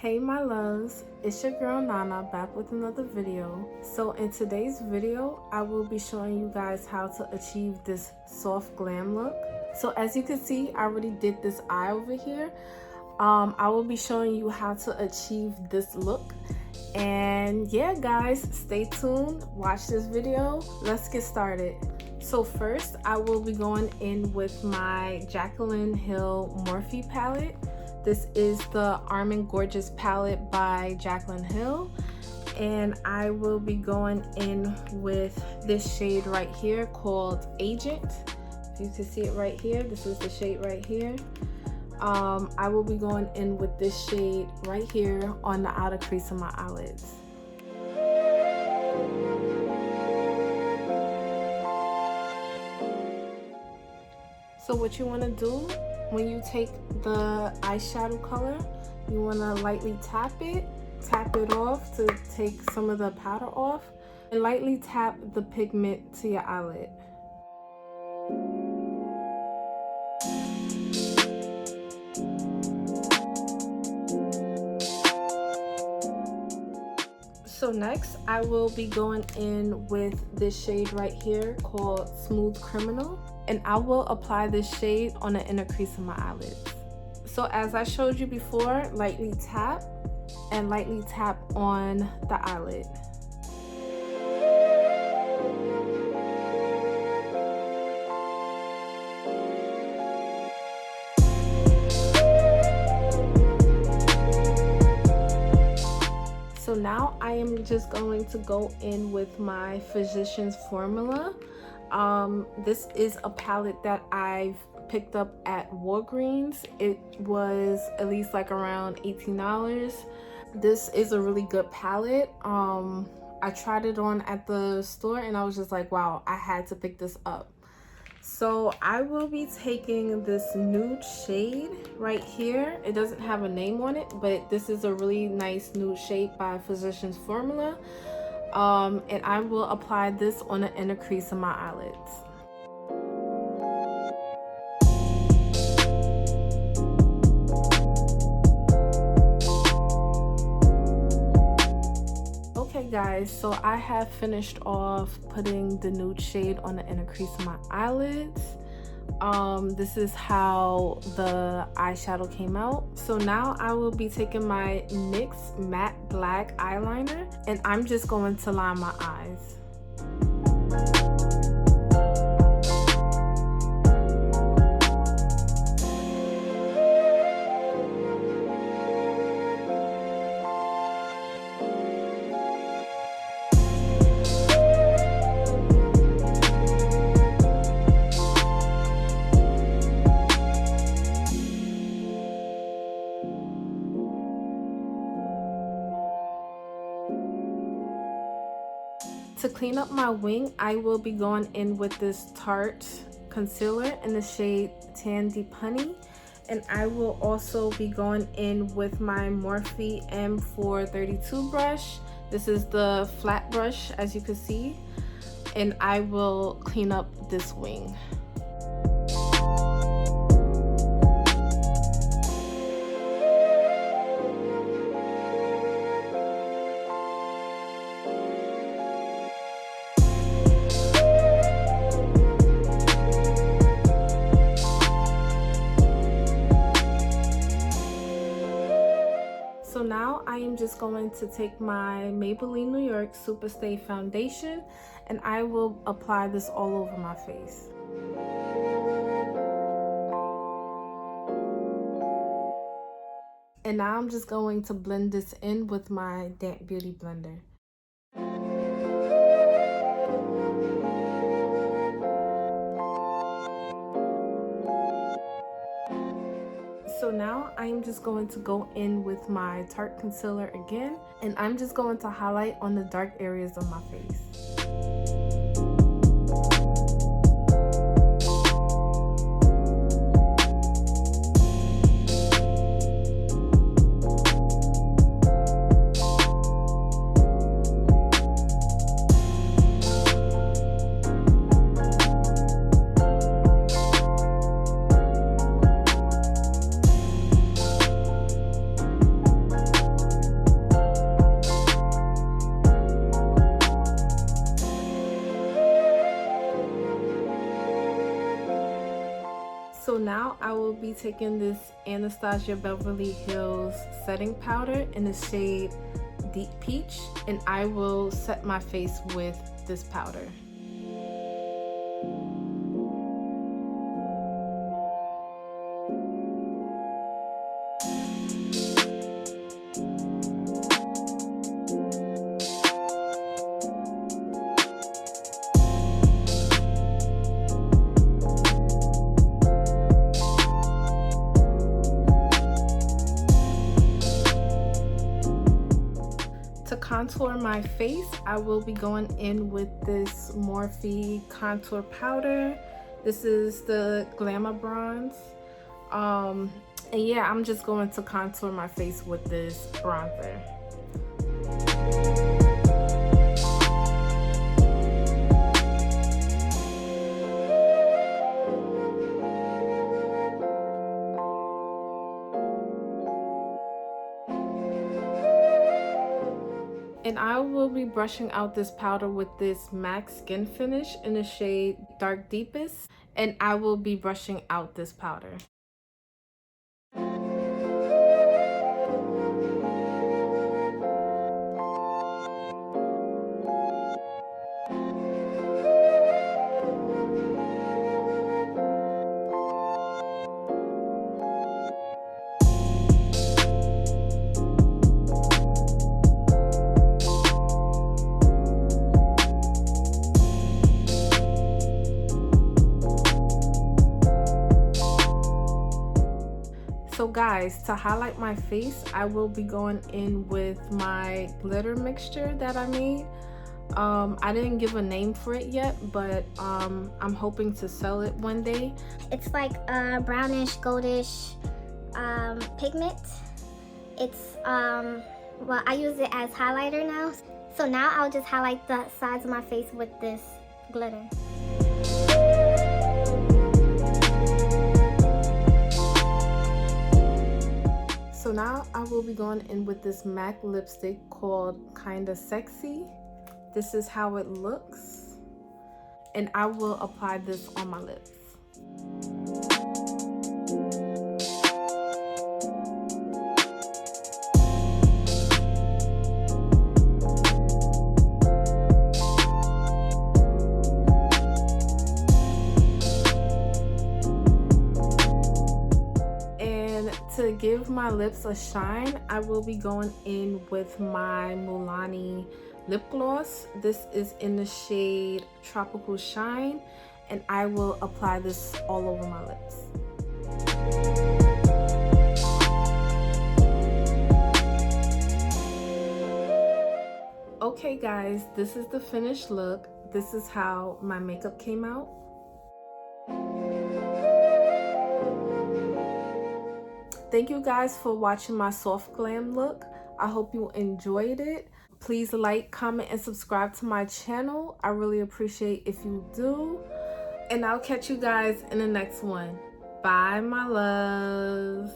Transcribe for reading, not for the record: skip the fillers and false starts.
Hey my loves, it's your girl Nana back with another video. So in today's video, I will be showing you guys how to achieve this soft glam look. So as you can see, I already did this eye over here. I will be showing you how to achieve this look. And yeah guys, stay tuned, watch this video, let's get started. So first, I will be going in with my Jaclyn Hill Morphe palette. This is the Arm & Gorgeous palette by Jaclyn Hill, and I will be going in with this shade right here called Agent. If you can see it right here, this is the shade right here. I will be going in with this shade right here on the outer crease of my eyelids. So what you want to do when you take the eyeshadow color, you want to lightly tap it off to take some of the powder off, and lightly tap the pigment to your eyelid. So next, I will be going in with this shade right here called Smooth Criminal, and I will apply this shade on the inner crease of my eyelids. So as I showed you before, lightly tap and lightly tap on the eyelid. So now I am just going to go in with my Physicians Formula. This is a palette that I've picked up at Walgreens. It was at least like around $18. This is a really good palette. I tried it on at the store and I was just like, wow, I had to pick this up. So I will be taking this nude shade right here. It doesn't have a name on it, but this is a really nice nude shade by Physicians Formula. And I will apply this on the inner crease of my eyelids. Okay guys, so I have finished off putting the nude shade on the inner crease of my eyelids. This is how the eyeshadow came out. So now I will be taking my NYX matte black eyeliner and I'm just going to line my eyes. To clean up my wing, I will be going in with this Tarte concealer in the shade Tan Deep Honey. And I will also be going in with my Morphe M432 brush. This is the flat brush, as you can see. And I will clean up this wing. So now I am just going to take my Maybelline New York SuperStay foundation and I will apply this all over my face. And now I'm just going to blend this in with my Damp Beauty blender. So now I'm just going to go in with my Tarte concealer again, and I'm just going to highlight on the dark areas of my face. now I will be taking this Anastasia Beverly Hills setting powder in the shade Deep Peach, and I will set my face with this powder. To contour my face, I will be going in with this Morphe contour powder. This is the Glamour Bronze. And yeah, I'm just going to contour my face with this bronzer. And I will be brushing out this powder with this MAC Skin Finish in the shade Dark Deepest. And I will be brushing out this powder. So guys, to highlight my face, I will be going in with my glitter mixture that I made. I didn't give a name for it yet, but I'm hoping to sell it one day. It's like a brownish, goldish pigment. It's, well, I use it as highlighter now. So now I'll just highlight the sides of my face with this glitter. So now I will be going in with this MAC lipstick called Kinda Sexy. This is how it looks. And I will apply this on my lips. To give my lips a shine, I will be going in with my Maybelline lip gloss. This is in the shade Tropical Shine, and I will apply this all over my lips. Okay guys, this is the finished look. This is how my makeup came out. Thank you guys for watching my soft glam look. I hope you enjoyed it. Please like, comment, and subscribe to my channel. I really appreciate if you do. And I'll catch you guys in the next one. Bye, my loves.